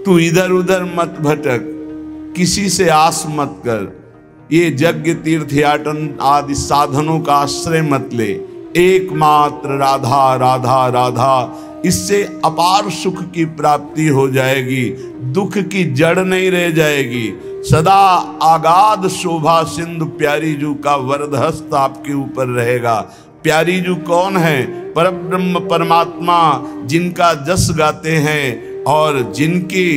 तू इधर उधर मत भटक, किसी से आस मत कर, ये यज्ञ तीर्थयाटन आदि साधनों का आश्रय मत ले, एकमात्र राधा राधा राधा, इससे अपार सुख की प्राप्ति हो जाएगी, दुख की जड़ नहीं रह जाएगी। सदा आगाध शोभा सिंधु प्यारी जू का वरदहस्त आपके ऊपर रहेगा। प्यारी जू कौन है? परब्रह्म परमात्मा, जिनका जस गाते हैं और जिनकी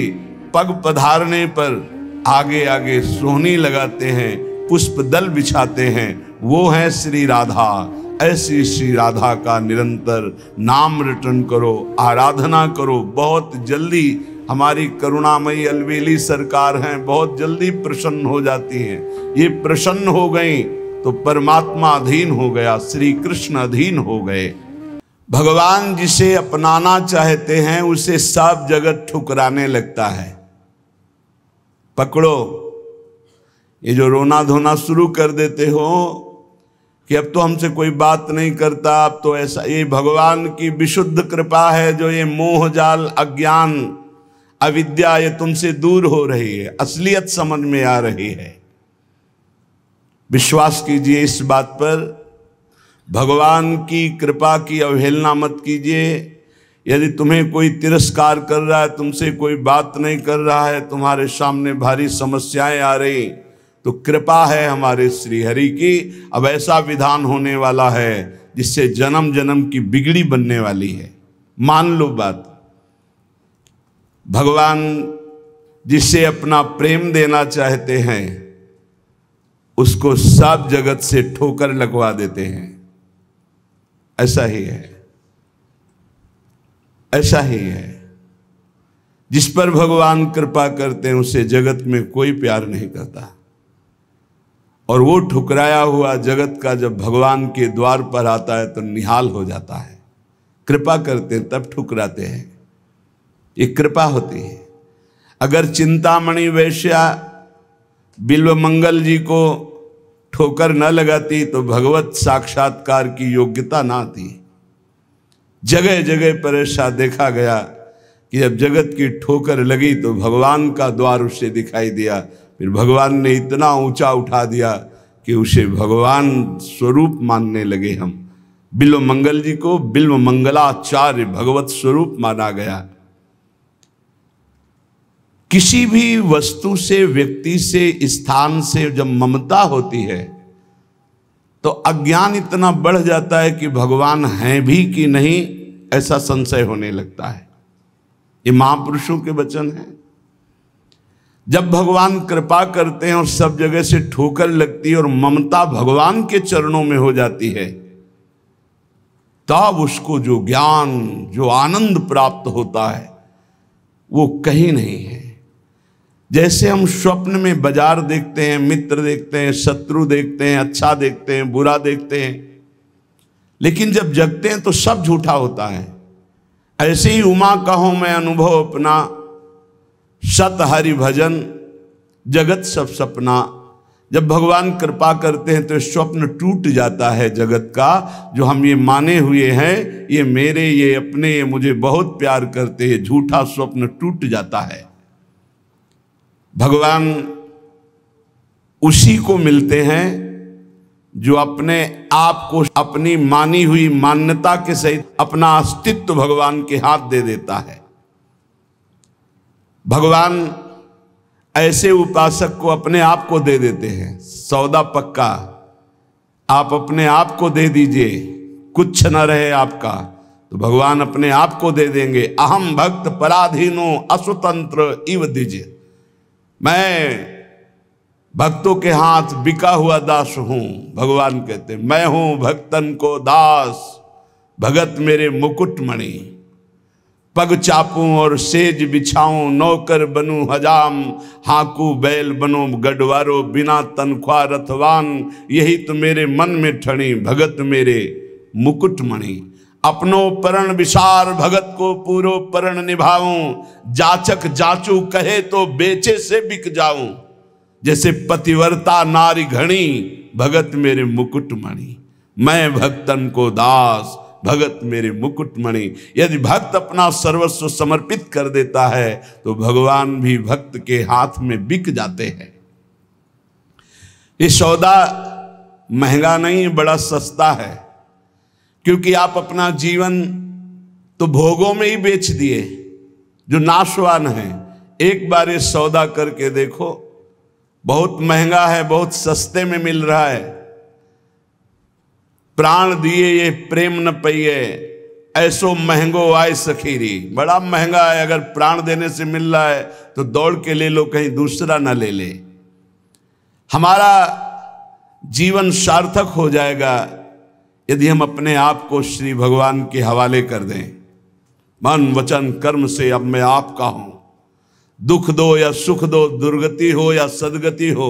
पग पधारने पर आगे आगे सोहनी लगाते हैं, पुष्प दल बिछाते हैं, वो है श्री राधा। ऐसी श्री राधा का निरंतर नाम रटन करो, आराधना करो। बहुत जल्दी हमारी करुणामयी अलवेली सरकार हैं, बहुत जल्दी प्रसन्न हो जाती हैं। ये प्रसन्न हो गई तो परमात्मा अधीन हो गया, श्री कृष्ण अधीन हो गए। भगवान जिसे अपनाना चाहते हैं उसे सब जगत ठुकराने लगता है। पकड़ो, ये जो रोना धोना शुरू कर देते हो कि अब तो हमसे कोई बात नहीं करता, अब तो ऐसा, ये भगवान की विशुद्ध कृपा है जो ये मोह जाल अज्ञान अविद्या ये तुमसे दूर हो रही है, असलियत समझ में आ रही है। विश्वास कीजिए इस बात पर, भगवान की कृपा की अवहेलना मत कीजिए। यदि तुम्हें कोई तिरस्कार कर रहा है, तुमसे कोई बात नहीं कर रहा है, तुम्हारे सामने भारी समस्याएं आ रही, तो कृपा है हमारे श्री हरि की। अब ऐसा विधान होने वाला है जिससे जन्म जन्म की बिगड़ी बनने वाली है। मान लो बात, भगवान जिसे अपना प्रेम देना चाहते हैं उसको सब जगत से ठोकर लगवा देते हैं। ऐसा ही है, ऐसा ही है। जिस पर भगवान कृपा करते हैं उसे जगत में कोई प्यार नहीं करता, और वो ठुकराया हुआ जगत का जब भगवान के द्वार पर आता है तो निहाल हो जाता है। कृपा करते हैं तब ठुकराते हैं, ये कृपा होती है। अगर चिंतामणि वैश्या बिल्वमंगल जी को ठोकर न लगाती तो भगवत साक्षात्कार की योग्यता ना थी। जगह जगह पर ऐसा देखा गया कि जब जगत की ठोकर लगी तो भगवान का द्वार उसे दिखाई दिया, फिर भगवान ने इतना ऊंचा उठा दिया कि उसे भगवान स्वरूप मानने लगे हम। बिल्वमंगल जी को बिल्वमंगलाचार्य भगवत स्वरूप माना गया। किसी भी वस्तु से, व्यक्ति से, स्थान से जब ममता होती है तो अज्ञान इतना बढ़ जाता है कि भगवान हैं भी कि नहीं ऐसा संशय होने लगता है। ये महापुरुषों के वचन हैं। जब भगवान कृपा करते हैं और सब जगह से ठोकर लगती है और ममता भगवान के चरणों में हो जाती है, तब उसको जो ज्ञान, जो आनंद प्राप्त होता है वो कहीं नहीं है। जैसे हम स्वप्न में बाजार देखते हैं, मित्र देखते हैं, शत्रु देखते हैं, अच्छा देखते हैं, बुरा देखते हैं, लेकिन जब जगते हैं तो सब झूठा होता है। ऐसे ही उमा कहो मैं अनुभव अपना, सत हरि भजन जगत सब सपना। जब भगवान कृपा करते हैं तो स्वप्न टूट जाता है जगत का, जो हम ये माने हुए हैं ये मेरे, ये अपने, ये मुझे बहुत प्यार करते हैं, झूठा स्वप्न टूट जाता है। भगवान उसी को मिलते हैं जो अपने आप को अपनी मानी हुई मान्यता के सहित अपना अस्तित्व भगवान के हाथ दे देता है। भगवान ऐसे उपासक को अपने आप को दे देते हैं। सौदा पक्का, आप अपने आप को दे दीजिए, कुछ न रहे आपका, तो भगवान अपने आप को दे देंगे। अहम भक्त पराधीनो असुतंत्र इव दीजिए, मैं भक्तों के हाथ बिका हुआ दास हूं। भगवान कहते मैं हूं भक्तन को दास, भगत मेरे मुकुटमणि। पग चापूं और सेज बिछाऊं, नौकर बनूं हजाम, हाकू बैल बनो गढ़वारो, बिना तनख्वाह रथवान। यही तो मेरे मन में ठणी, भगत मेरे मुकुटमणि। अपनो परण विसार, भगत को पूरो परण निभाऊं। जाचक जाचू कहे तो बेचे से बिक जाऊं। जैसे पतिव्रता नारी घणी, भगत मेरे मुकुटमणि। मैं भक्तन को दास, भगत मेरे मुकुटमणि। यदि भक्त अपना सर्वस्व समर्पित कर देता है तो भगवान भी भक्त के हाथ में बिक जाते हैं। ये सौदा महंगा नहीं, बड़ा सस्ता है, क्योंकि आप अपना जीवन तो भोगों में ही बेच दिए जो नाशवान है। एक बार ये सौदा करके देखो, बहुत महंगा है, बहुत सस्ते में मिल रहा है। प्राण दिए ये प्रेम न पइए, ऐसो महंगो आए सखीरी। बड़ा महंगा है, अगर प्राण देने से मिल रहा है तो दौड़ के ले लो, कहीं दूसरा ना ले ले। हमारा जीवन सार्थक हो जाएगा यदि हम अपने आप को श्री भगवान के हवाले कर दें। मन वचन कर्म से अब मैं आपका हूं, दुख दो या सुख दो, दुर्गति हो या सदगति हो,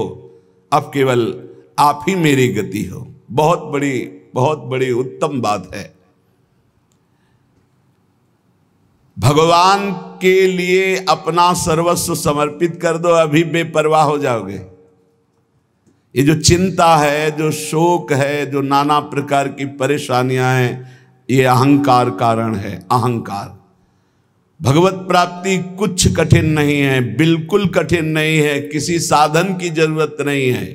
अब केवल आप ही मेरी गति हो। बहुत बड़ी उत्तम बात है। भगवान के लिए अपना सर्वस्व समर्पित कर दो, अभी बेपरवाह हो जाओगे। ये जो चिंता है, जो शोक है, जो नाना प्रकार की परेशानियां हैं, ये अहंकार कारण है। अहंकार। भगवत प्राप्ति कुछ कठिन नहीं है, बिल्कुल कठिन नहीं है, किसी साधन की जरूरत नहीं है।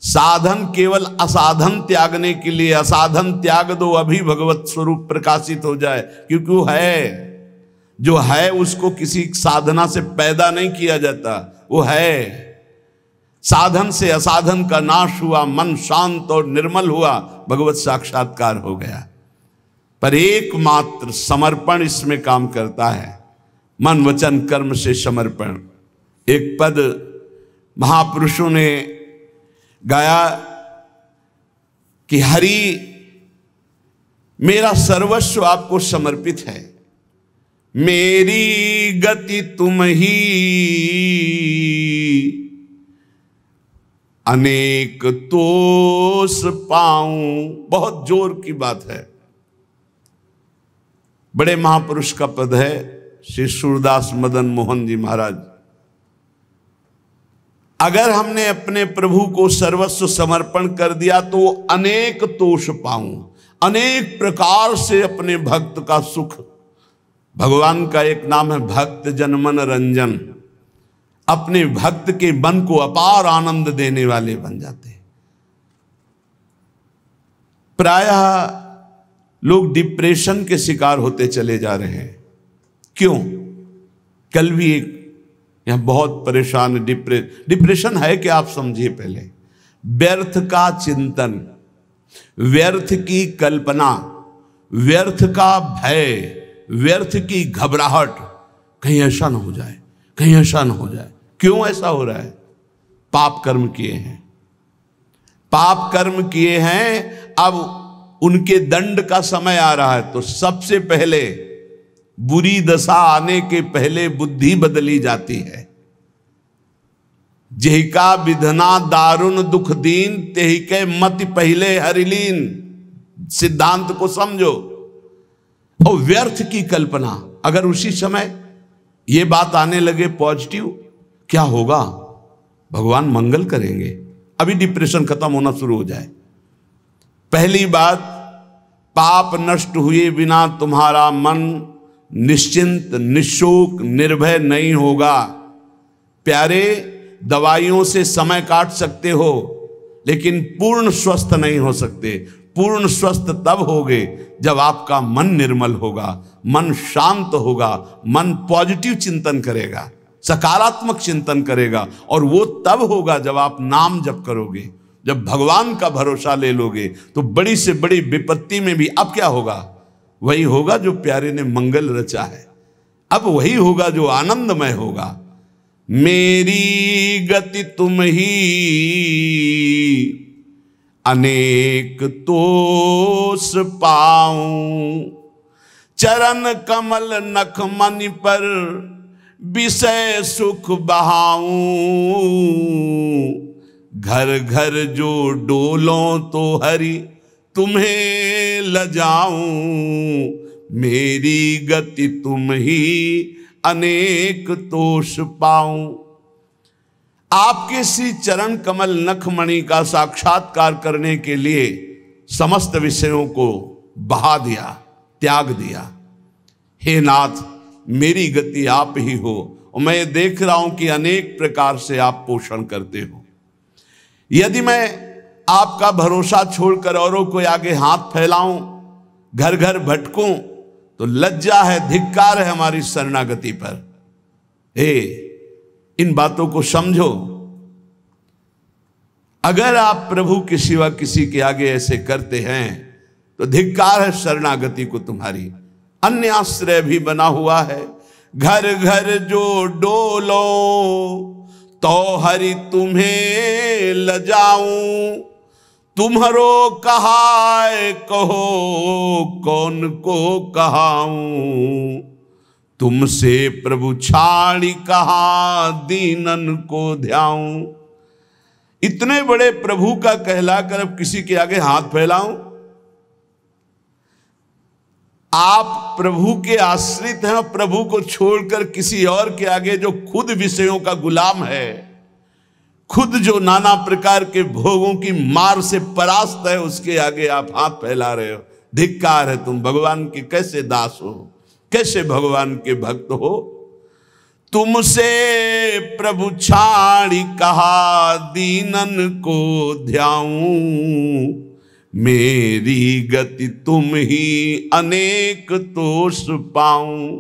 साधन केवल असाधन त्यागने के लिए। असाधन त्याग दो, अभी भगवत स्वरूप प्रकाशित हो जाए, क्योंकि वो है, जो है उसको किसी साधना से पैदा नहीं किया जाता, वो है। साधन से असाधन का नाश हुआ, मन शांत और निर्मल हुआ, भगवत साक्षात्कार हो गया। पर एकमात्र समर्पण इसमें काम करता है। मन वचन कर्म से समर्पण। एक पद महापुरुषों ने गाया कि हरि मेरा सर्वस्व आपको समर्पित है, मेरी गति तुम ही, अनेक तोष पाऊं। बहुत जोर की बात है। बड़े महापुरुष का पद है, श्री सूरदास मदन मोहन जी महाराज। अगर हमने अपने प्रभु को सर्वस्व समर्पण कर दिया तो अनेक तोष पाऊं, अनेक प्रकार से अपने भक्त का सुख। भगवान का एक नाम है भक्त जनमन रंजन। अपने भक्त के मन को अपार आनंद देने वाले बन जाते हैं। प्रायः लोग डिप्रेशन के शिकार होते चले जा रहे हैं। क्यों? कल भी एक यहां बहुत परेशान। डिप्रेशन है क्या, आप समझिए पहले। व्यर्थ का चिंतन, व्यर्थ की कल्पना, व्यर्थ का भय, व्यर्थ की घबराहट, कहीं ऐसा ना हो जाए, कहीं ऐसा ना हो जाए। क्यों ऐसा हो रहा है? पाप कर्म किए हैं, पाप कर्म किए हैं। अब उनके दंड का समय आ रहा है, तो सबसे पहले बुरी दशा आने के पहले बुद्धि बदली जाती है। जेहिका विधना दारुण दुख दीन, तेहि के मति पहले हरिलीन। सिद्धांत को समझो। और व्यर्थ की कल्पना, अगर उसी समय ये बात आने लगे पॉजिटिव, क्या होगा? भगवान मंगल करेंगे। अभी डिप्रेशन खत्म होना शुरू हो जाए। पहली बात, पाप नष्ट हुए बिना तुम्हारा मन निश्चिंत, निशोक, निर्भय नहीं होगा। प्यारे, दवाइयों से समय काट सकते हो, लेकिन पूर्ण स्वस्थ नहीं हो सकते। पूर्ण स्वस्थ तब होगे जब आपका मन निर्मल होगा, मन शांत होगा, मन पॉजिटिव चिंतन करेगा, सकारात्मक चिंतन करेगा। और वो तब होगा जब आप नाम जप करोगे, जब भगवान का भरोसा ले लोगे। तो बड़ी से बड़ी विपत्ति में भी अब क्या होगा? वही होगा जो प्यारे ने मंगल रचा है। अब वही होगा जो आनंदमय होगा। मेरी गति तुम ही, अनेक तोष पाऊं। चरण कमल नख मनि पर, विषय सुख बहाऊं। घर घर जो डोलों तो हरि तुम्हें लजाऊं। मेरी गति तुम ही, अनेक तोष पाऊं। आपके श्री चरण कमल नखमणि का साक्षात्कार करने के लिए समस्त विषयों को बहा दिया, त्याग दिया। हे नाथ, मेरी गति आप ही हो, और मैं ये देख रहा हूं कि अनेक प्रकार से आप पोषण करते हो। यदि मैं आपका भरोसा छोड़कर औरों को आगे हाथ फैलाऊं, घर घर भटकूं, तो लज्जा है, धिक्कार है हमारी शरणागति पर। हे, इन बातों को समझो। अगर आप प्रभु के सिवा किसी के आगे ऐसे करते हैं तो धिक्कार है शरणागति को तुम्हारी। अन्य आश्रय भी बना हुआ है। घर घर जो डोलो तो हरि तुम्हें लजाऊं, तुम्हारो कहाए कहो कौन को कहाऊं, तुमसे प्रभु छाड़ी कहा दीनन को ध्याऊं। इतने बड़े प्रभु का कहलाकर अब किसी के आगे हाथ फैलाऊं? आप प्रभु के आश्रित हैं, और प्रभु को छोड़कर किसी और के आगे, जो खुद विषयों का गुलाम है, खुद जो नाना प्रकार के भोगों की मार से परास्त है, उसके आगे आप हाथ फैला रहे हो। धिक्कार है, तुम भगवान के कैसे दास हो, कैसे भगवान के भक्त हो। तुमसे प्रभु छाड़ी कहा दीनन को ध्याऊं, मेरी गति तुम ही अनेक तोष पाऊं।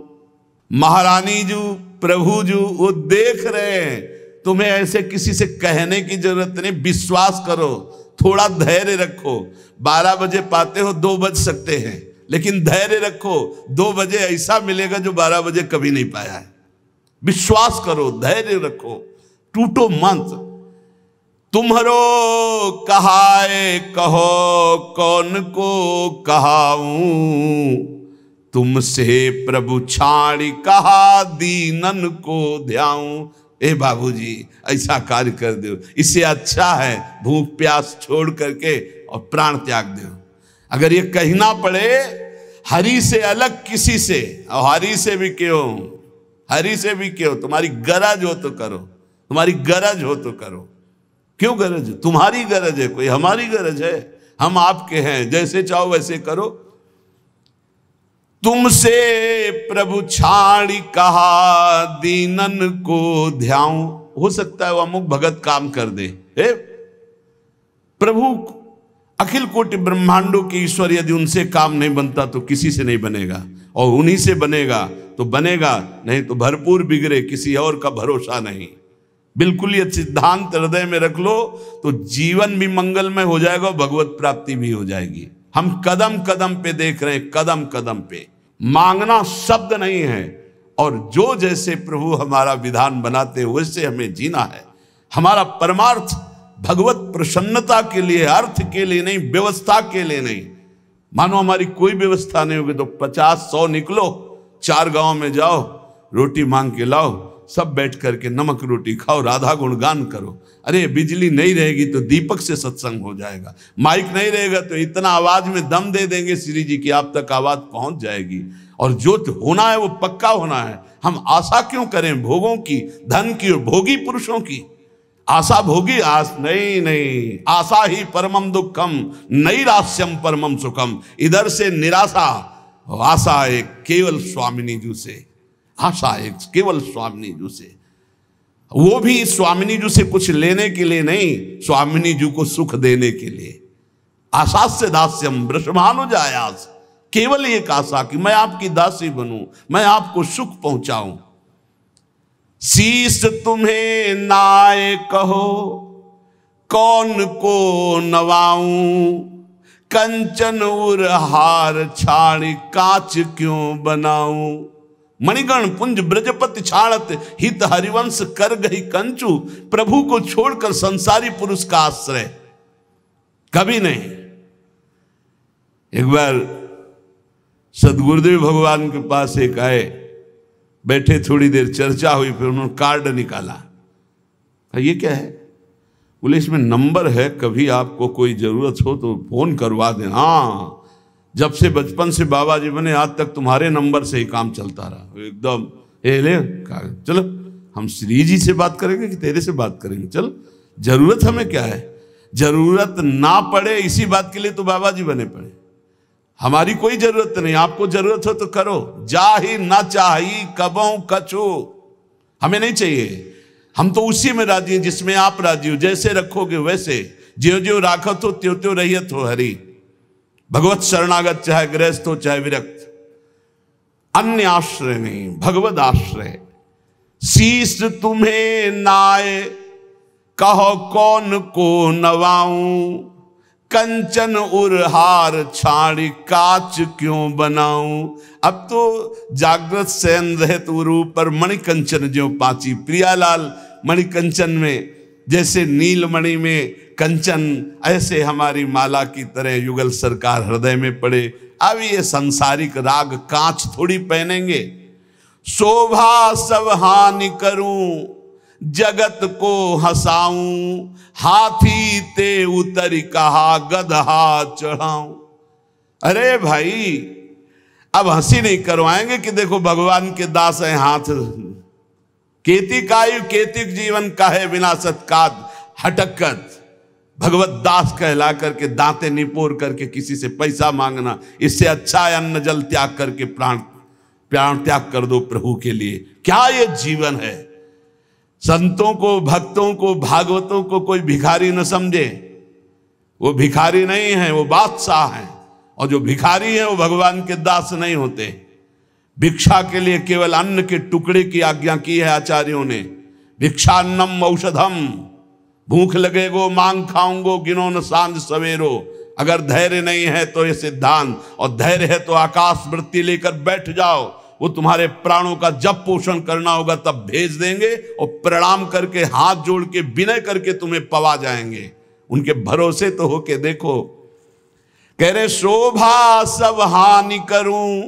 महारानी जी, प्रभु जी वो देख रहे हैं, तुम्हें ऐसे किसी से कहने की जरूरत नहीं। विश्वास करो, थोड़ा धैर्य रखो। 12 बजे पाते हो, 2 बज सकते हैं, लेकिन धैर्य रखो। 2 बजे ऐसा मिलेगा जो 12 बजे कभी नहीं पाया है। विश्वास करो, धैर्य रखो, टूटो मत। तुम्हारो कहाए कहो कौन को कहाऊं, तुमसे प्रभु छाड़ी कहा दीनन को ध्याऊं। ए बाबूजी, ऐसा कार्य कर दो, इससे अच्छा है भूख प्यास छोड़ करके और प्राण त्याग दो। अगर ये कहना पड़े हरि से अलग किसी से, और हरि से भी क्यों, हरि से भी क्यों, तुम्हारी गरज हो तो करो, तुम्हारी गरज हो तो करो। क्यों गरज? तुम्हारी गरज है, कोई हमारी गरज है? हम आपके हैं, जैसे चाहो वैसे करो। तुमसे प्रभु छाड़ी कहा दीनन को ध्याऊं। हो सकता है वो अमुक भगत काम कर दे। हे प्रभु, अखिल कोटि ब्रह्मांडों के ईश्वर, यदि उनसे काम नहीं बनता तो किसी से नहीं बनेगा, और उन्हीं से बनेगा तो बनेगा, नहीं तो भरपूर बिगड़े, किसी और का भरोसा नहीं। बिल्कुल ये सिद्धांत हृदय में रख लो तो जीवन भी मंगलमय हो जाएगा और भगवत प्राप्ति भी हो जाएगी। हम कदम कदम पे देख रहे हैं, कदम कदम पे। मांगना शब्द नहीं है, और जो जैसे प्रभु हमारा विधान बनाते हैं वैसे हमें जीना है। हमारा परमार्थ भगवत प्रसन्नता के लिए, अर्थ के लिए नहीं, व्यवस्था के लिए नहीं। मानो हमारी कोई व्यवस्था नहीं होगी तो 50-100 निकलो, 4 गांव में जाओ, रोटी मांग के लाओ, सब बैठ करके नमक रोटी खाओ, राधा गुणगान करो। अरे बिजली नहीं रहेगी तो दीपक से सत्संग हो जाएगा, माइक नहीं रहेगा तो इतना आवाज में दम दे देंगे श्री जी की आप तक आवाज पहुंच जाएगी। और जो होना है वो पक्का होना है। हम आशा क्यों करें भोगों की, धन की और भोगी पुरुषों की? आशा भोगी आस नहीं, आशा ही परमम दुखम, नैराश्यम परमम सुखम। इधर से निराशा, आशा एक केवल स्वामिनी जी से, आशा एक केवल स्वामिनी जी से। वो भी स्वामिनी जी से कुछ लेने के लिए नहीं, स्वामिनी जी को सुख देने के लिए। आशा से दास्यम वृषभानुजायास, केवल एक आशा कि मैं आपकी दासी बनूं, मैं आपको सुख पहुंचाऊं। शीस तुम्हें नाय कहो कौन को नवाऊं, कंचन उर हार छाड़ कांच क्यों बनाऊं। मणिगण पुंज ब्रजपति छाड़त, हित हरिवंश कर गई कंचू। प्रभु को छोड़कर संसारी पुरुष का आश्रय कभी नहीं। एक बार सदगुरुदेव भगवान के पास एक आए, बैठे, थोड़ी देर चर्चा हुई, फिर उन्होंने कार्ड निकाला। ये क्या है? बोले इसमें नंबर है, कभी आपको कोई जरूरत हो तो फोन करवा दें। हाँ, जब से बचपन से बाबा जी बने आज तक तुम्हारे नंबर से ही काम चलता रहा। एकदम ले चलो, हम श्री जी से बात करेंगे कि तेरे से बात करेंगे? चल, जरूरत हमें क्या है? जरूरत ना पड़े इसी बात के लिए तो बाबा जी बने पड़े। हमारी कोई जरूरत नहीं, आपको जरूरत हो तो करो। जाही ना चाही कबों कछु, हमें नहीं चाहिए। हम तो उसी में राजी हैं जिसमें आप राजी हो। जैसे रखोगे वैसे, ज्यो ज्यो राखत हो त्यों त्यों रहियत हो हरि। भगवत शरणागत चाहे गृहस्थ हो चाहे विरक्त, अन्य आश्रय नहीं, भगवत आश्रय। शीश तुम्हें नाय कहो कौन को नवाऊं, कंचन उरहार छाड़ी काच क्यों बनाऊं। अब तो जागृत शयन रहत उरु पर मणिकंचन ज्यों पाची। प्रियालाल मणिकंचन में जैसे नीलमणि में कंचन, ऐसे हमारी माला की तरह युगल सरकार हृदय में पड़े। अब ये सांसारिक राग कांच थोड़ी पहनेंगे। शोभा सब हानि करूं जगत को हंसाऊं, हाथी ते उतर कहा गदहा चढ़ाऊं। अरे भाई, अब हंसी नहीं करवाएंगे कि देखो भगवान के दास हैं हाथ। केति कायु केतिक जीवन काहे विनाशत काद हटकत। भगवत दास कहला करके दांते निपोर करके किसी से पैसा मांगना, इससे अच्छा है अन्न जल त्याग करके प्राण त्याग कर दो प्रभु के लिए। क्या ये जीवन है। संतों को, भक्तों को, भागवतों को कोई भिखारी न समझे। वो भिखारी नहीं है, वो बादशाह हैं। और जो भिखारी हैं वो भगवान के दास नहीं होते। भिक्षा के लिए केवल अन्न के टुकड़े की आज्ञा की है आचार्यों ने। भिक्षान्नम औषधम, भूख लगेगो मांग खाऊंगो गिनो न सांझ सवेरो। अगर धैर्य नहीं है तो ये सिद्धांत, और धैर्य है तो आकाश वृत्ति लेकर बैठ जाओ। वो तुम्हारे प्राणों का जब पोषण करना होगा तब भेज देंगे, और प्रणाम करके हाथ जोड़ के विनय करके तुम्हें पवा जाएंगे। उनके भरोसे तो होके देखो। कह रहे शोभा सब हानि करूं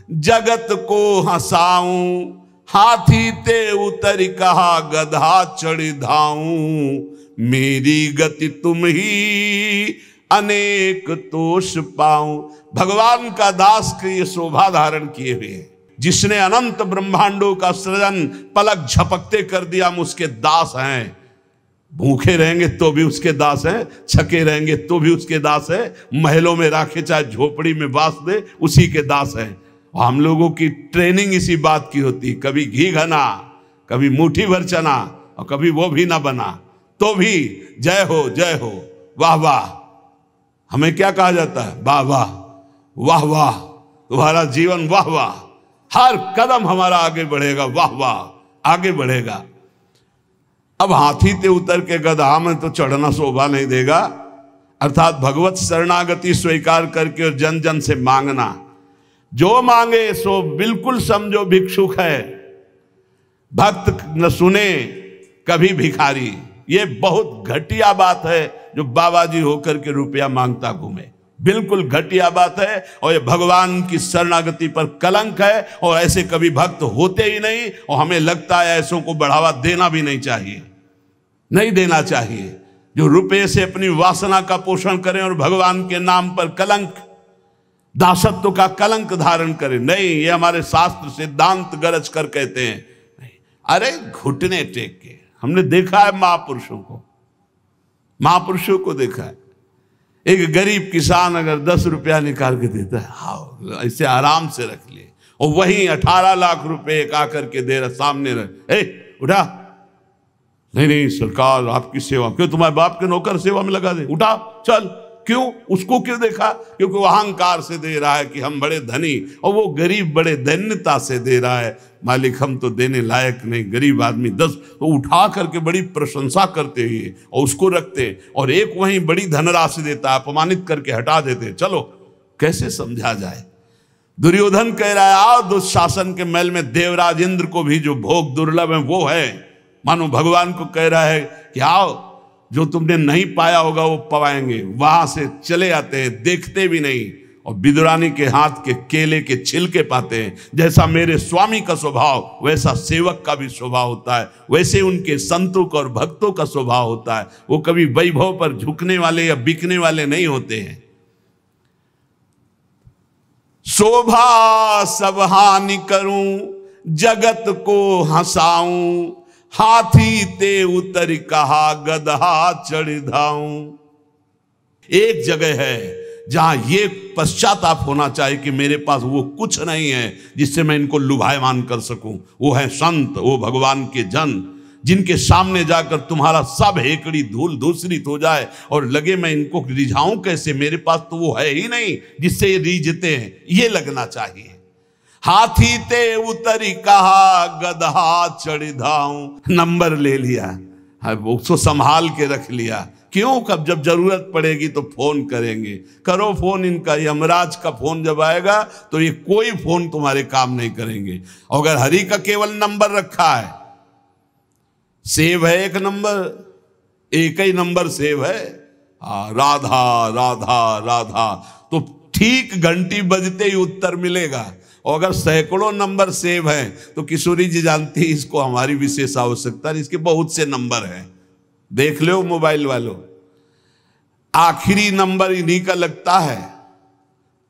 जगत को हंसाऊं, हाथी ते उतर कहा गधा चढ़ी धाऊं। मेरी गति तुम ही अनेक तोष पाऊं। भगवान का दास के ये शोभा धारण किए हुए हैं, जिसने अनंत ब्रह्मांडों का सृजन पलक झपकते कर दिया। हम उसके दास हैं। भूखे रहेंगे तो भी उसके दास हैं, छके रहेंगे तो भी उसके दास है, महलों में राखे चाहे झोपड़ी में बास दे उसी के दास हैं। हम लोगों की ट्रेनिंग इसी बात की होती, कभी घी घना, कभी मुट्ठी भर चना, और कभी वो भी ना बना तो भी जय हो वाह वाह। हमें क्या कहा जाता है? वाह वाह वाह वाह, तुम्हारा जीवन वाह वाह, हर कदम हमारा आगे बढ़ेगा, वाह वाह आगे बढ़ेगा। अब हाथी ते उतर के गधा में तो चढ़ना शोभा नहीं देगा। अर्थात भगवत शरणागति स्वीकार करके और जन जन से मांगना। जो मांगे सो बिल्कुल समझो भिक्षुक है, भक्त न सुने कभी भिखारी। ये बहुत घटिया बात है जो बाबा जी होकर के रुपया मांगता घूमे, बिल्कुल घटिया बात है। और ये भगवान की शरणागति पर कलंक है, और ऐसे कभी भक्त होते ही नहीं। और हमें लगता है ऐसों को बढ़ावा देना भी नहीं चाहिए, नहीं देना चाहिए। जो रुपये से अपनी वासना का पोषण करें और भगवान के नाम पर कलंक, दासत्व का कलंक धारण करें, नहीं। ये हमारे शास्त्र सिद्धांत गरज कर कहते हैं नहीं। अरे घुटने टेक के, हमने देखा है महापुरुषों को, महापुरुषों को देखा है। एक गरीब किसान अगर 10 रुपया निकाल के देता है, हाँ इसे आराम से रख ले, और वहीं 18 लाख रुपए एक आकर के दे रहा सामने रख, उठा, नहीं सरकार आपकी सेवा, क्यों तुम्हारे बाप के नौकर सेवा में लगा दे, उठा चल। क्यों? उसको क्यों देखा? क्योंकि वो अहंकार से दे रहा है कि हम बड़े धनी, और वो गरीब बड़े दैन्यता से दे रहा है, मालिक हम तो देने लायक नहीं, गरीब आदमी 10। तो उठा करके बड़ी प्रशंसा करते हैं और उसको रखते, और एक वहीं बड़ी धनराशि देता है, अपमानित करके हटा देते। चलो कैसे समझा जाए? दुर्योधन कह रहा है आओ दुशासन के महल में देवराज इंद्र को भी जो भोग दुर्लभ है वो है। मानो भगवान को कह रहा है कि आओ, जो तुमने नहीं पाया होगा वो पवाएंगे। वहां से चले आते हैं, देखते भी नहीं, और विदुरानी के हाथ के केले के छिलके पाते हैं। जैसा मेरे स्वामी का स्वभाव वैसा सेवक का भी स्वभाव होता है, वैसे उनके संतों का और भक्तों का स्वभाव होता है। वो कभी वैभव पर झुकने वाले या बिकने वाले नहीं होते हैं। शोभा सब हानि करूं जगत को हंसाऊं, हाथी ते उतर कहा गदहा चढ़ धाऊं। एक जगह है जहां ये पश्चाताप होना चाहिए कि मेरे पास वो कुछ नहीं है जिससे मैं इनको लुभायमान कर सकूं। वो है संत, वो भगवान के जन, जिनके सामने जाकर तुम्हारा सब हेकड़ी धूल धूसरित हो जाए और लगे मैं इनको रिझाऊं कैसे, मेरे पास तो वो है ही नहीं जिससे ये रिझते हैं, ये लगना चाहिए। हाथी ते उतरी कहा गदहा चढ़ धाऊं, नंबर ले लिया, उसको संभाल के रख लिया। क्यों? कब जब जरूरत पड़ेगी तो फोन करेंगे। करो फोन इनका, यमराज का फोन जब आएगा तो ये कोई फोन तुम्हारे काम नहीं करेंगे। अगर हरि का केवल नंबर रखा है, सेव है एक नंबर, एक ही नंबर सेव है, राधा राधा राधा, तो ठीक घंटी बजते ही उत्तर मिलेगा। और अगर सैकड़ों नंबर सेव हैं तो किशोरी जी जानती है इसको हमारी विशेष आवश्यकता है, इसके बहुत से नंबर हैं। देख लो मोबाइल वालों, आखिरी नंबर इन्हीं का लगता है,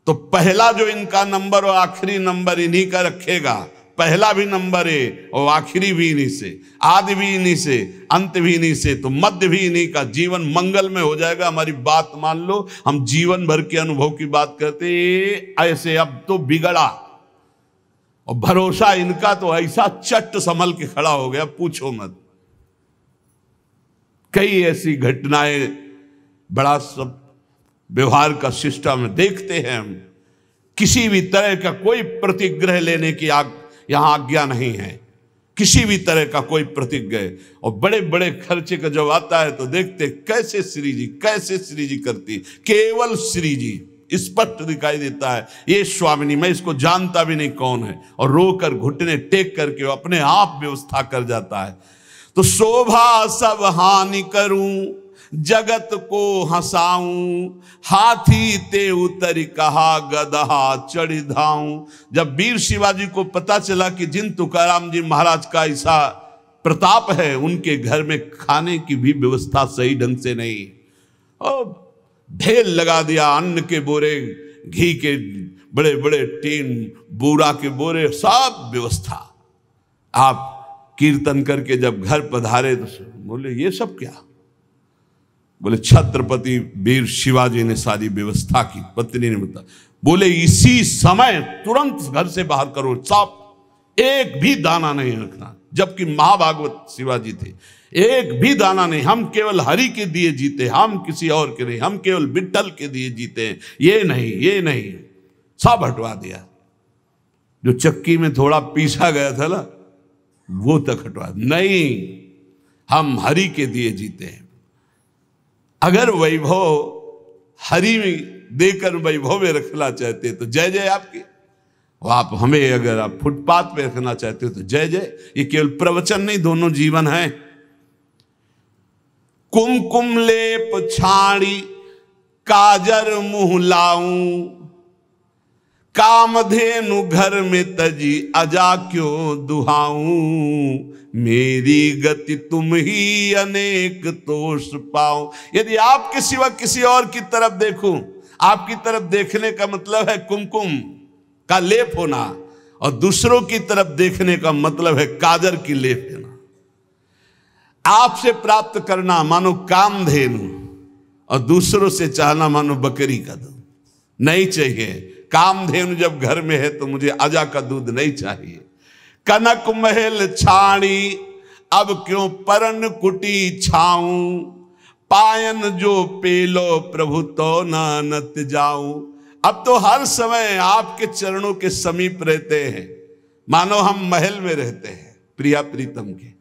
तो पहला जो इनका नंबर और आखिरी नंबर इन्हीं का रखेगा। पहला भी नंबर है और आखिरी भी इन्हीं से, आदि भी इन्हीं से, अंत भी इन्हीं से, तो मध्य भी इन्हीं का। जीवन मंगल में हो जाएगा। हमारी बात मान लो, हम जीवन भर के अनुभव की बात करते ऐसे, अब तो बिगड़ा और भरोसा इनका तो ऐसा चट संभल के खड़ा हो गया, पूछो मत। कई ऐसी घटनाएं, बड़ा सब व्यवहार का सिस्टम देखते हैं हम। किसी भी तरह का कोई प्रतिग्रह लेने की यहां आज्ञा नहीं है, किसी भी तरह का कोई प्रतिग्रह। और बड़े बड़े खर्चे का जब आता है तो देखते कैसे श्री जी, कैसे श्री जी करती, केवल श्री जी स्पष्ट दिखाई देता है। ये स्वामिनी, मैं इसको जानता भी नहीं कौन है, और रोकर घुटने टेक करके अपने आप व्यवस्था कर जाता है। तो शोभा सब हानि करूं, जगत को हंसाऊं, हाथी ते उतर कहा गदहा चढ़ धाऊं। जब वीर शिवाजी को पता चला कि जिन तुकाराम जी महाराज का ऐसा प्रताप है, उनके घर में खाने की भी व्यवस्था सही ढंग से नहीं, और ढेर लगा दिया, अन्न के बोरे, घी के बड़े बड़े टीन, बूरा के बोरे, सब व्यवस्था। आप कीर्तन करके जब घर पधारे तो बोले ये सब क्या? बोले छत्रपति वीर शिवाजी ने सारी व्यवस्था की। पत्नी ने बताया, बोले इसी समय तुरंत घर से बाहर करो, साफ, एक भी दाना नहीं रखना। जबकि महाभागवत शिवाजी थे, एक भी दाना नहीं। हम केवल हरि के दिए जीते, हम किसी और के नहीं, हम केवल विठ्ठल के दिए जीते हैं, ये नहीं, ये नहीं, सब हटवा दिया। जो चक्की में थोड़ा पीसा गया था ना, वो तक हटवा, नहीं, हम हरि के दिए जीते हैं। अगर वैभव हरि में देकर वैभव में रखना चाहते तो जय जय आपकी, आप हमें अगर आप फुटपाथ पे रखना चाहते हो तो जय जय। ये केवल प्रवचन नहीं, दोनों जीवन है। कुमकुम लेप छाड़ी काजर मुँह लाऊं, कामधेनु घर में तजी अजा क्यों दुहाऊं, मेरी गति तुम ही अनेक तोष पाऊं। यदि आपके सिवा किसी और की तरफ देखूं, आपकी तरफ देखने का मतलब है कुमकुम का लेप होना, और दूसरों की तरफ देखने का मतलब है काजर की लेप होना। आपसे प्राप्त करना मानो कामधेनु, और दूसरों से चाहना मानो बकरी का दूध। नहीं चाहिए। कामधेनु जब घर में है तो मुझे अजा का दूध नहीं चाहिए। कनक महल छाड़ी अब क्यों परन कुटी छाऊं, पायन जो पेलो प्रभु तो नानत जाऊं। अब तो हर समय आपके चरणों के समीप रहते हैं, मानो हम महल में रहते हैं प्रिया प्रीतम के।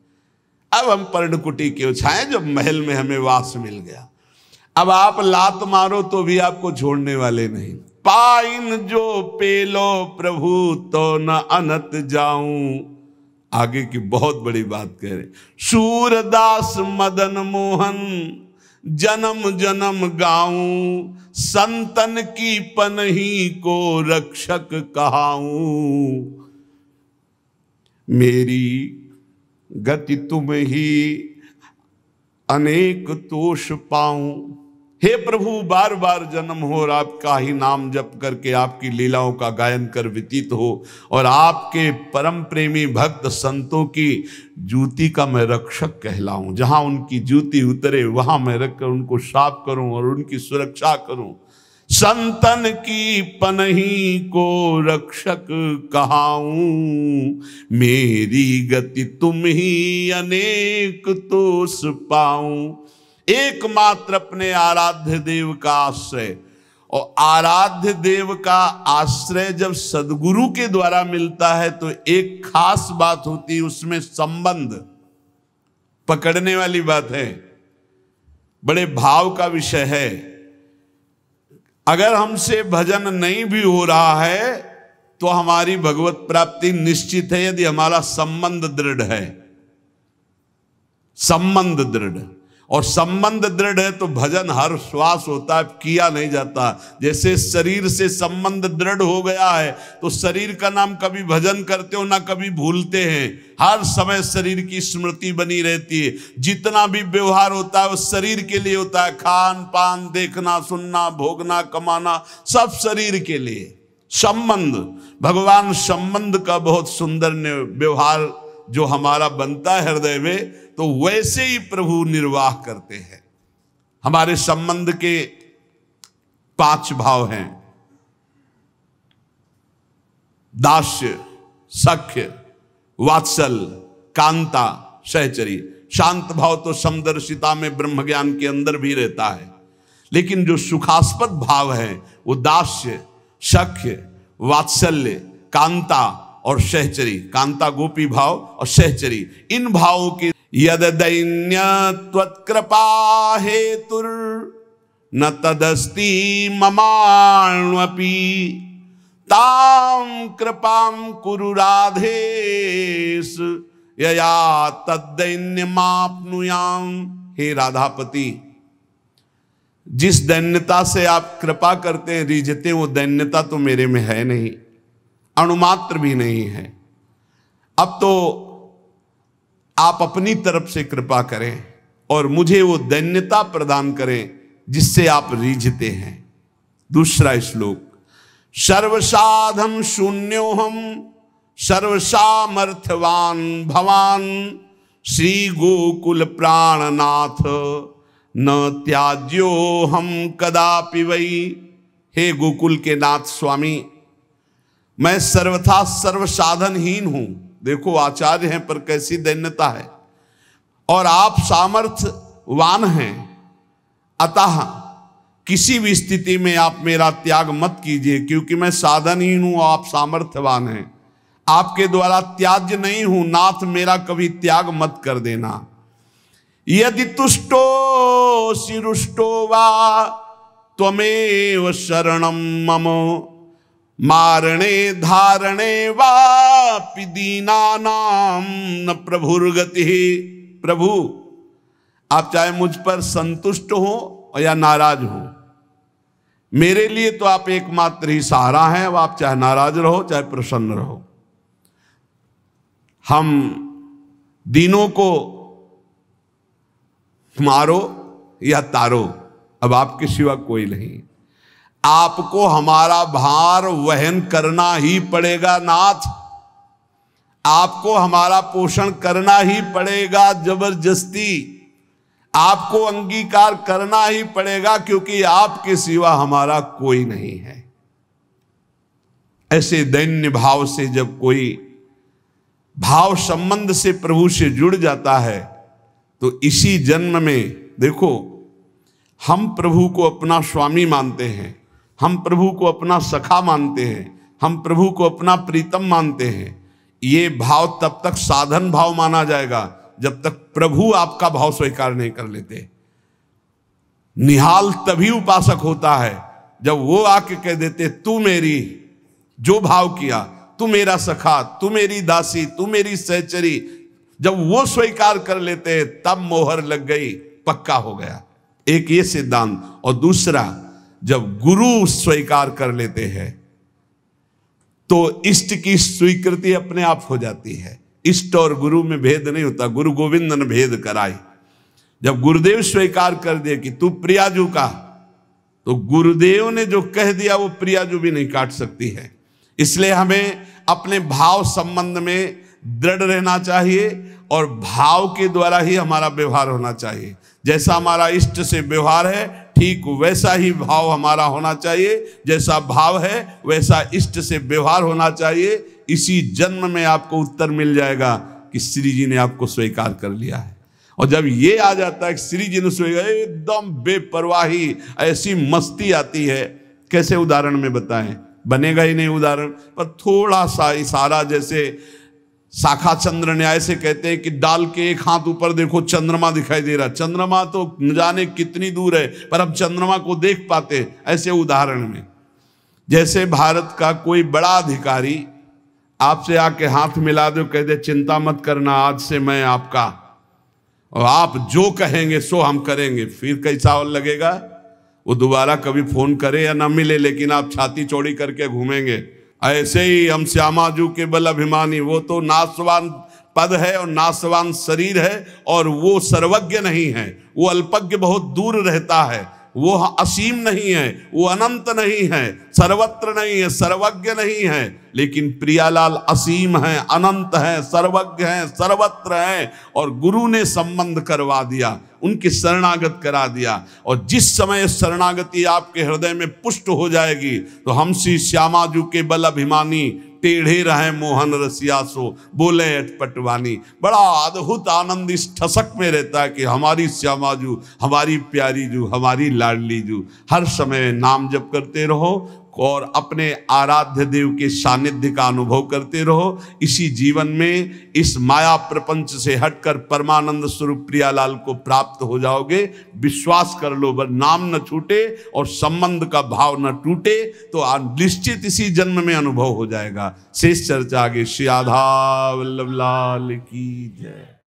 अब हम पर्णकुटी क्यों छाएं जब महल में हमें वास मिल गया। अब आप लात मारो तो भी आपको छोड़ने वाले नहीं। पाइन जो पेलो प्रभु तो न अनत जाऊं। आगे की बहुत बड़ी बात कह रहे, सूरदास मदन मोहन जन्म जन्म गाऊं, संतन की पनही को रक्षक कहाऊं, मेरी गति तुम ही अनेक तोष पाऊं। हे प्रभु, बार बार जन्म हो और आपका ही नाम जप करके आपकी लीलाओं का गायन कर व्यतीत हो, और आपके परम प्रेमी भक्त संतों की जूती का मैं रक्षक कहलाऊं। जहां उनकी जूती उतरे वहां मैं रखकर उनको साफ करूं और उनकी सुरक्षा करूं। संतन की पनही को रक्षक कहाऊं, मेरी गति तुम ही अनेक तोष पाऊं। एकमात्र अपने आराध्य देव का आश्रय, और आराध्य देव का आश्रय जब सदगुरु के द्वारा मिलता है तो एक खास बात होती है, उसमें संबंध पकड़ने वाली बात है, बड़े भाव का विषय है। अगर हमसे भजन नहीं भी हो रहा है तो हमारी भगवत प्राप्ति निश्चित है, यदि हमारा संबंध दृढ़ है। संबंध दृढ़, और संबंध दृढ़ है तो भजन हर श्वास होता है, किया नहीं जाता। जैसे शरीर से संबंध दृढ़ हो गया है तो शरीर का नाम कभी भजन करते हो ना कभी भूलते हैं, हर समय शरीर की स्मृति बनी रहती है। जितना भी व्यवहार होता है वो शरीर के लिए होता है, खान पान, देखना सुनना, भोगना कमाना, सब शरीर के लिए। संबंध, भगवान संबंध का बहुत सुंदर व्यवहार जो हमारा बनता है हृदय में, तो वैसे ही प्रभु निर्वाह करते हैं। हमारे संबंध के 5 भाव हैं, दास्य, सख्य, वात्सल्य, कांता, सहचरी। शांत भाव तो समदर्शिता में ब्रह्म ज्ञान के अंदर भी रहता है, लेकिन जो सुखास्पद भाव है वो दास्य, सख्य, वात्सल्य, कांता और सहचरी। कांता गोपी भाव और सहचरी, इन भावों के यद दैन्य त्वत्कृपा हेतुर न तदस्ति ममाण्वपि, तां कृपां कुरु राधेश यया तद्दैन्यमाप्नुयाम। हे राधापति, जिस दैन्यता से आप कृपा करते हैं, रिझते हैं, वो दैन्यता तो मेरे में है नहीं, अणुमात्र भी नहीं है। अब तो आप अपनी तरफ से कृपा करें और मुझे वो दैन्यता प्रदान करें जिससे आप रीझते हैं। दूसरा श्लोक, सर्वसाधन शून्योहम सर्वसामर्थ्यवान भवान, श्री गोकुल प्राणनाथ न त्याज्यो हम कदापि वै। हे गोकुल के नाथ स्वामी, मैं सर्वथा सर्वसाधनहीन हूं। देखो आचार्य हैं पर कैसी दैन्यता है, और आप सामर्थ्यवान हैं, अतः किसी भी स्थिति में आप मेरा त्याग मत कीजिए, क्योंकि मैं साधनहीन हूं, आप सामर्थ्यवान हैं, आपके द्वारा त्याज्य नहीं हूं। नाथ मेरा कभी त्याग मत कर देना। यदि तुष्टो शिरुष्टो वा त्वमेव शरणं मम, मारणे धारणे वापि दीनानाम न प्रभुर्गति। प्रभु, आप चाहे मुझ पर संतुष्ट हो या नाराज हो, मेरे लिए तो आप एकमात्र ही सहारा हैं। अब आप चाहे नाराज रहो चाहे प्रसन्न रहो, हम दीनों को मारो या तारो, अब आपके सिवा कोई नहीं। आपको हमारा भार वहन करना ही पड़ेगा नाथ, आपको हमारा पोषण करना ही पड़ेगा जबरदस्ती, आपको अंगीकार करना ही पड़ेगा, क्योंकि आपके सिवा हमारा कोई नहीं है। ऐसे दैन्य भाव से जब कोई भाव संबंध से प्रभु से जुड़ जाता है तो इसी जन्म में, देखो, हम प्रभु को अपना स्वामी मानते हैं, हम प्रभु को अपना सखा मानते हैं, हम प्रभु को अपना प्रीतम मानते हैं। ये भाव तब तक साधन भाव माना जाएगा जब तक प्रभु आपका भाव स्वीकार नहीं कर लेते। निहाल तभी उपासक होता है जब वो आके कह देते, तू मेरी, जो भाव किया, तू मेरा सखा, तू मेरी दासी, तू मेरी सहचरी, जब वो स्वीकार कर लेते हैं तब मोहर लग गई, पक्का हो गया। एक ये सिद्धांत। और दूसरा, जब गुरु स्वीकार कर लेते हैं तो इष्ट की स्वीकृति अपने आप हो जाती है। इष्ट और गुरु में भेद नहीं होता, गुरु गोविंद ने भेद कराई। जब गुरुदेव स्वीकार कर दिए कि तू प्रियाजू का, तो गुरुदेव ने जो कह दिया वो प्रियाजू भी नहीं काट सकती है। इसलिए हमें अपने भाव संबंध में दृढ़ रहना चाहिए और भाव के द्वारा ही हमारा व्यवहार होना चाहिए। जैसा हमारा इष्ट से व्यवहार है ठीक वैसा ही भाव हमारा होना चाहिए, जैसा भाव है वैसा इष्ट से व्यवहार होना चाहिए। इसी जन्म में आपको उत्तर मिल जाएगा कि श्री जी ने आपको स्वीकार कर लिया है। और जब ये आ जाता है कि श्री जी ने स्वीकार, एकदम बेपरवाही, ऐसी मस्ती आती है, कैसे उदाहरण में बताएं, बनेगा ही नहीं उदाहरण, पर थोड़ा सा इशारा, जैसे शाखा चंद्र न्याय से कहते हैं कि डाल के एक हाथ ऊपर देखो चंद्रमा दिखाई दे रहा, चंद्रमा तो न जाने कितनी दूर है पर अब चंद्रमा को देख पाते। ऐसे उदाहरण में जैसे भारत का कोई बड़ा अधिकारी आपसे आके हाथ मिला दो, कह दे चिंता मत करना, आज से मैं आपका, और आप जो कहेंगे सो हम करेंगे, फिर कैसा लगेगा? वो दोबारा कभी फोन करे या ना मिले, लेकिन आप छाती चौड़ी करके घूमेंगे। ऐसे ही हम श्यामाजू के बल अभिमानी, वो तो नाशवान पद है और नाशवान शरीर है, और वो सर्वज्ञ नहीं है, वो अल्पज्ञ बहुत दूर रहता है, वो असीम नहीं है, वो अनंत नहीं है, सर्वत्र नहीं है, सर्वज्ञ नहीं है, लेकिन प्रियालाल असीम है, अनंत है, सर्वज्ञ है, सर्वत्र है। और गुरु ने संबंध करवा दिया, उनकी शरणागत करा दिया, और जिस समय शरणागति आपके हृदय में पुष्ट हो जाएगी तो हम श्री श्यामाजू के बल अभिमानी, टेढ़े रहे मोहन रसिया सो बोले अटपटवानी। बड़ा अद्भुत आनंद इस ठसक में रहता है कि हमारी श्यामाजू, हमारी प्यारी जू, हमारी लाडली जू। हर समय नाम जप करते रहो और अपने आराध्य देव के सानिध्य का अनुभव करते रहो। इसी जीवन में इस माया प्रपंच से हटकर परमानंद स्वरूप प्रियालाल को प्राप्त हो जाओगे। विश्वास कर लो, बस नाम न छूटे और संबंध का भाव न टूटे तो निश्चित इसी जन्म में अनुभव हो जाएगा। शेष चर्चा आगे। श्री राधा वल्लभ लाल की जय।